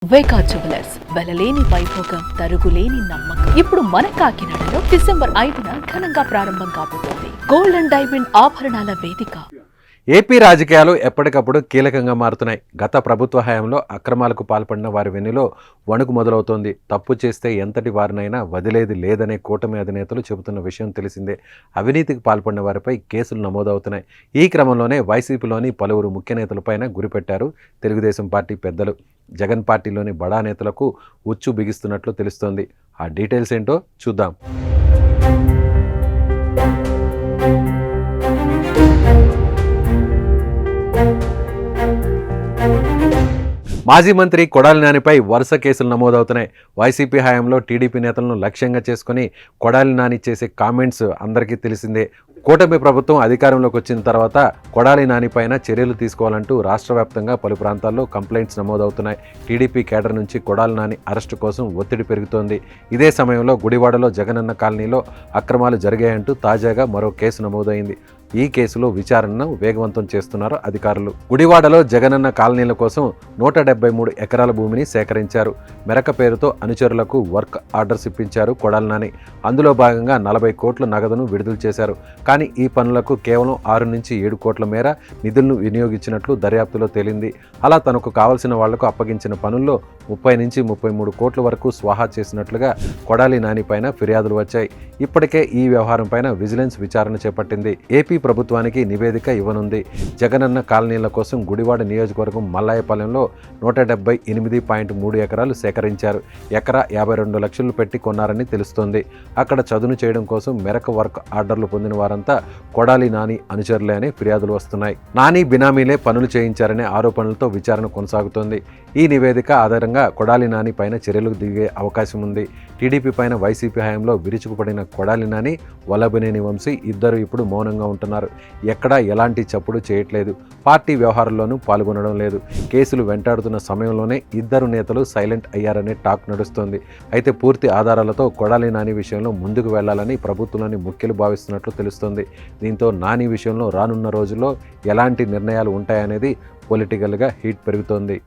వేకా jewellers వెలలేని Vaibhogam తరుగులేని నమ్మకం. ఇప్పుడు మన కాకినాడలో డిసెంబర్ 5న ఘనంగా ప్రారంభం కాబోతోంది గోల్డ్ అండ్ డైమండ్ ఆభరణాల వేదిక. ఏపీ రాజకీయాలు ఎప్పటికప్పుడు కీలకంగా మారుతున్నాయి. గత ప్రభుత్వ హయాంలో అక్రమాలకు పాల్పడిన వారి వెన్నులో వణుకు మొదలవుతోంది. తప్పు చేస్తే ఎంతటి వారినైనా వదిలేది లేదనే కూటమి అధినేతలు చెబుతున్న విషయం తెలిసిందే. అవినీతికి పాల్పడిన వారిపై కేసులు నమోదవుతున్నాయి. ఈ క్రమంలోనే వైసీపీలోని పలువురు ముఖ్య నేతలపైన గురిపెట్టారు తెలుగుదేశం పార్టీ పెద్దలు. జగన్ పార్టీలోని బడా నేతలకు ఉచ్చు బిగిస్తున్నట్లు తెలుస్తోంది. ఆ డీటెయిల్స్ ఏంటో చూద్దాం. మాజీ మంత్రి కొడాలి నానిపై వరుస కేసులు నమోదవుతున్నాయి. వైసీపీ హయాంలో టీడీపీ నేతలను లక్ష్యంగా చేసుకుని కొడాలి నాని చేసే కామెంట్స్ అందరికీ తెలిసిందే. కూటమి ప్రభుత్వం అధికారంలోకి వచ్చిన తర్వాత కొడాలి నానిపైన చర్యలు తీసుకోవాలంటూ రాష్ట్ర వ్యాప్తంగా పలు ప్రాంతాల్లో కంప్లైంట్స్ నమోదవుతున్నాయి. టీడీపీ కేడర్ నుంచి కొడాలి నాని అరెస్టు కోసం ఒత్తిడి పెరుగుతోంది. ఇదే సమయంలో గుడివాడలో జగనన్న కాలనీలో అక్రమాలు జరిగాయంటూ తాజాగా మరో కేసు నమోదైంది. ఈ కేసులో విచారణను వేగవంతం చేస్తున్నారు అధికారులు. గుడివాడలో జగనన్న కాలనీల కోసం 173 ఎకరాల భూమిని సేకరించారు. మెరక పేరుతో అనుచరులకు వర్క్ ఆర్డర్స్ ఇప్పించారు కొడాలి నాని. అందులో భాగంగా 40 కోట్ల నగదును విడుదల చేశారు. కానీ ఈ పనులకు కేవలం 6 నుంచి 7 కోట్ల మేర నిధులను వినియోగించినట్లు దర్యాప్తులో తేలింది. అలా తనకు కావలసిన వాళ్లకు అప్పగించిన పనుల్లో 30 నుంచి 33 కోట్ల వరకు స్వాహా చేసినట్లుగా కొడాలి నాని పైన ఫిర్యాదులు వచ్చాయి. ఇప్పటికే ఈ వ్యవహారం పైన విజిలెన్స్ విచారణ చేపట్టింది. ఏపీ ప్రభుత్వానికి నివేదిక ఇవ్వనుంది. జగనన్న కాలనీల కోసం గుడివాడ నియోజకవర్గం మల్లాయపాలెంలో 178.3 ఎకరాలు సేకరించారు. ఎకరా 52 లక్షలు పెట్టి కొన్నారని తెలుస్తోంది. అక్కడ చదును చేయడం కోసం మెరక వర్క్ ఆర్డర్లు పొందిన వారంతా కొడాలి నాని అనుచరులే అని ఫిర్యాదులు వస్తున్నాయి. నాని బినామీలే పనులు చేయించారనే ఆరోపణలతో విచారణ కొనసాగుతోంది. ఈ నివేదిక ఆధారంగా కొడాలి నాని పైన చర్యలు దిగే అవకాశం ఉంది. టీడీపీ పైన వైసీపీ హయాంలో విరుచుకుపడిన కొడాలి నాని, వల్లభనేని వంశీ ఇద్దరు ఇప్పుడు మౌనంగా ఉంటున్నారు. ఎక్కడా ఎలాంటి చప్పుడు చేయట్లేదు. పార్టీ వ్యవహారాల్లోనూ పాల్గొనడం లేదు. కేసులు వెంటాడుతున్న సమయంలోనే ఇద్దరు నేతలు సైలెంట్ అయ్యారనే టాక్ నడుస్తోంది. అయితే పూర్తి ఆధారాలతో కొడాలి నాని విషయంలో ముందుకు వెళ్లాలని ప్రభుత్వంలోని ముఖ్యులు భావిస్తున్నట్లు తెలుస్తోంది. దీంతో నాని విషయంలో రానున్న రోజుల్లో ఎలాంటి నిర్ణయాలు ఉంటాయనేది పొలిటికల్గా హీట్ పెరుగుతోంది.